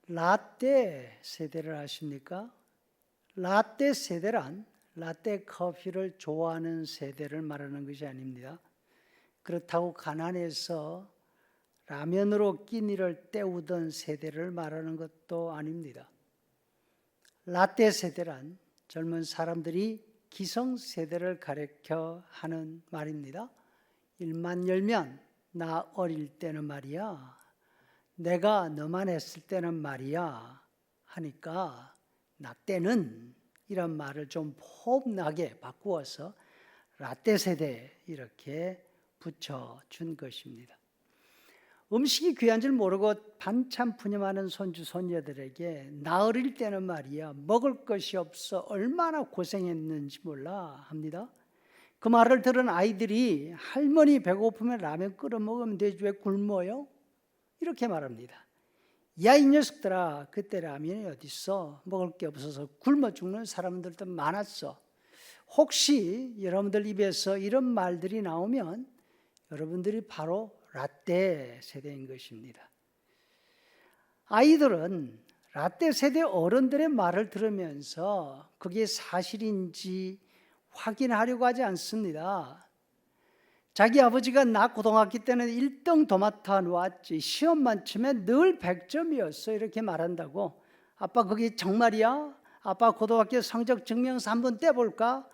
라떼 세대를 아십니까? 라떼 세대란 라떼 커피를 좋아하는 세대를 말하는 것이 아닙니다. 그렇다고 가난해서 라면으로 끼니를 때우던 세대를 말하는 것도 아닙니다. 라떼 세대란 젊은 사람들이 기성세대를 가리켜 하는 말입니다. 일만 열면 나 어릴 때는 말이야, 내가 너만 했을 때는 말이야 하니까 나 때는 이런 말을 좀 폼나게 바꾸어서 라떼 세대 이렇게 붙여준 것입니다. 음식이 귀한 줄 모르고 반찬 푸념하는 손주 손녀들에게 나 어릴 때는 말이야 먹을 것이 없어 얼마나 고생했는지 몰라 합니다. 그 말을 들은 아이들이 할머니 배고프면 라면 끓여 먹으면 되지 왜 굶어요? 이렇게 말합니다. 야, 이 녀석들아, 그때 라면이 어딨어? 먹을 게 없어서 굶어 죽는 사람들도 많았어. 혹시 여러분들 입에서 이런 말들이 나오면 여러분들이 바로 라떼 세대인 것입니다. 아이들은 라떼 세대 어른들의 말을 들으면서 그게 사실인지 확인하려고 하지 않습니다. 자기 아버지가 나 고등학교 때는 1등 도맡아 놓았지, 시험만 치면 늘 100점이었어 이렇게 말한다고. 아빠 그게 정말이야? 아빠 고등학교 성적 증명서 한번 떼볼까?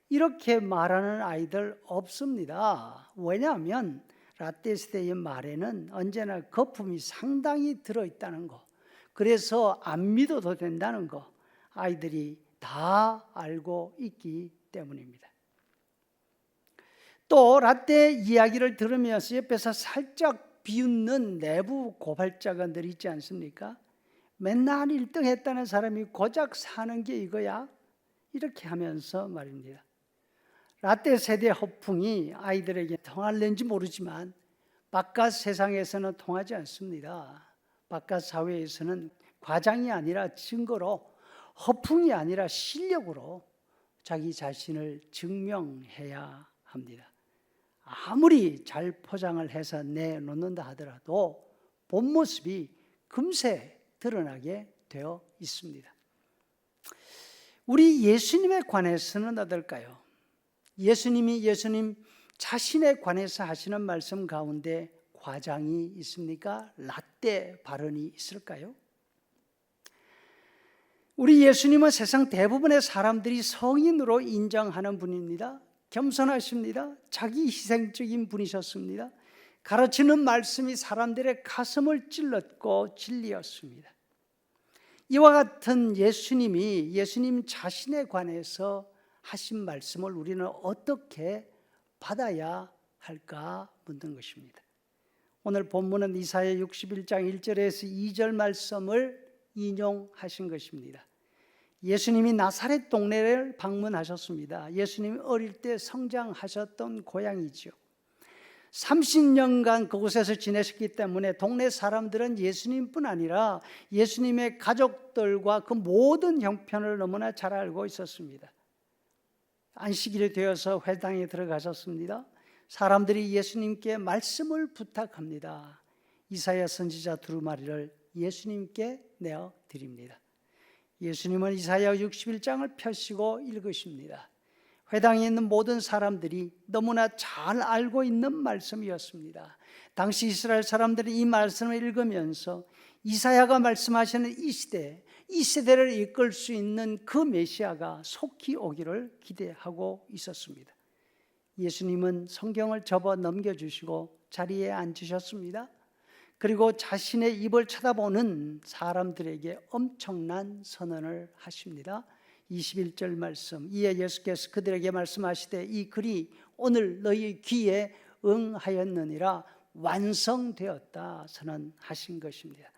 이렇게 말하는 아이들 없습니다. 왜냐하면 라떼 세대의 말에는 언제나 거품이 상당히 들어있다는 거, 그래서 안 믿어도 된다는 거 아이들이 다 알고 있기 때문입니다. 또 라떼 이야기를 들으면서 옆에서 살짝 비웃는 내부 고발자가 늘 있지 않습니까? 맨날 1등 했다는 사람이 고작 사는 게 이거야? 이렇게 하면서 말입니다. 라떼 세대 허풍이 아이들에게 통할는지 모르지만 바깥 세상에서는 통하지 않습니다. 바깥 사회에서는 과장이 아니라 증거로, 허풍이 아니라 실력으로 자기 자신을 증명해야 합니다. 아무리 잘 포장을 해서 내놓는다 하더라도 본 모습이 금세 드러나게 되어 있습니다. 우리 예수님에 관해서는 어떨까요? 예수님 자신에 관해서 하시는 말씀 가운데 과장이 있습니까? 라떼 발언이 있을까요? 우리 예수님은 세상 대부분의 사람들이 성인으로 인정하는 분입니다. 겸손하십니다. 자기 희생적인 분이셨습니다. 가르치는 말씀이 사람들의 가슴을 찔렀고 진리였습니다. 이와 같은 예수님 자신에 관해서 하신 말씀을 우리는 어떻게 받아야 할까 묻는 것입니다. 오늘 본문은 이사야 61장 1절에서 2절 말씀을 인용하신 것입니다. 예수님이 나사렛 동네를 방문하셨습니다. 예수님이 어릴 때 성장하셨던 고향이죠. 30년간 그곳에서 지내셨기 때문에 동네 사람들은 예수님뿐 아니라 예수님의 가족들과 그 모든 형편을 너무나 잘 알고 있었습니다. 안식일이 되어서 회당에 들어가셨습니다. 사람들이 예수님께 말씀을 부탁합니다. 이사야 선지자 두루마리를 예수님께 내어드립니다. 예수님은 이사야 61장을 펴시고 읽으십니다. 회당에 있는 모든 사람들이 너무나 잘 알고 있는 말씀이었습니다. 당시 이스라엘 사람들이 이 말씀을 읽으면서 이사야가 말씀하시는 이 세대를 이끌 수 있는 그 메시아가 속히 오기를 기대하고 있었습니다. 예수님은 성경을 접어 넘겨주시고 자리에 앉으셨습니다. 그리고 자신의 입을 쳐다보는 사람들에게 엄청난 선언을 하십니다. 21절 말씀, 이에 예수께서 그들에게 말씀하시되 이 글이 오늘 너희 귀에 응하였느니라 완성되었다 선언하신 것입니다.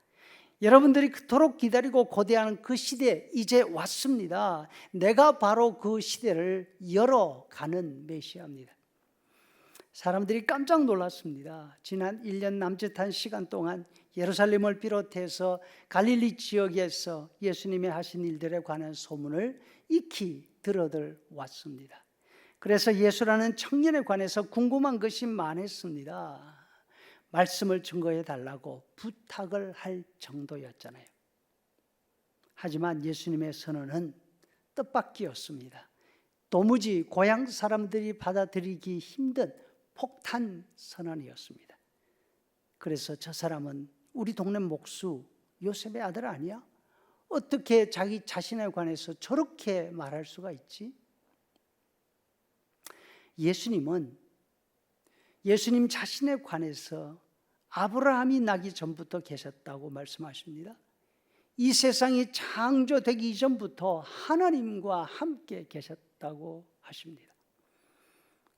여러분들이 그토록 기다리고 고대하는 그 시대 이제 왔습니다. 내가 바로 그 시대를 열어가는 메시아입니다. 사람들이 깜짝 놀랐습니다. 지난 1년 남짓한 시간 동안 예루살렘을 비롯해서 갈릴리 지역에서 예수님이 하신 일들에 관한 소문을 익히 들어들 왔습니다. 그래서 예수라는 청년에 관해서 궁금한 것이 많았습니다. 말씀을 증거해 달라고 부탁을 할 정도였잖아요. 하지만 예수님의 선언은 뜻밖이었습니다. 도무지 고향 사람들이 받아들이기 힘든 폭탄 선언이었습니다. 그래서 저 사람은 우리 동네 목수 요셉의 아들 아니야? 어떻게 자기 자신에 관해서 저렇게 말할 수가 있지? 예수님은 예수님 자신에 관해서 아브라함이 나기 전부터 계셨다고 말씀하십니다. 이 세상이 창조되기 이전부터 하나님과 함께 계셨다고 하십니다.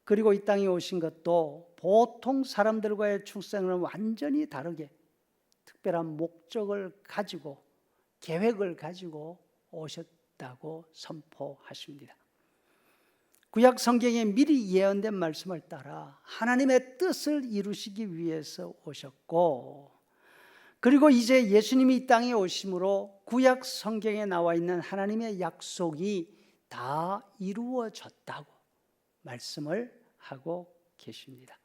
그리고 이 땅에 오신 것도 보통 사람들과의 출생은 완전히 다르게 특별한 목적을 가지고 계획을 가지고 오셨다고 선포하십니다. 구약 성경에 미리 예언된 말씀을 따라 하나님의 뜻을 이루시기 위해서 오셨고, 그리고 이제 예수님이 이 땅에 오심으로 구약 성경에 나와 있는 하나님의 약속이 다 이루어졌다고 말씀을 하고 계십니다.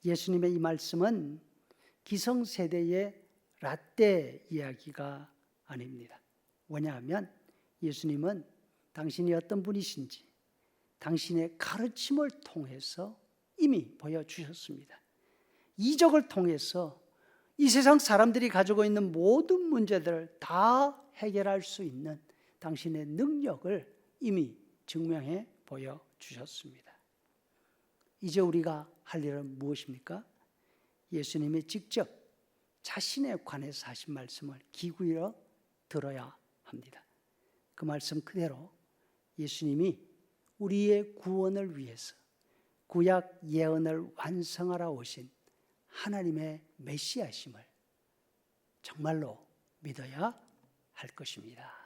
예수님의 이 말씀은 기성세대의 라떼 이야기가 아닙니다. 왜냐하면 예수님은 당신이 어떤 분이신지 당신의 가르침을 통해서 이미 보여주셨습니다. 이적을 통해서 이 세상 사람들이 가지고 있는 모든 문제들을 다 해결할 수 있는 당신의 능력을 이미 증명해 보여주셨습니다. 이제 우리가 할 일은 무엇입니까? 예수님이 직접 자신에 관해서 하신 말씀을 귀 기울여 들어야 합니다. 그 말씀 그대로 예수님이 우리의 구원을 위해서 구약 예언을 완성하러 오신 하나님의 메시아심을 정말로 믿어야 할 것입니다.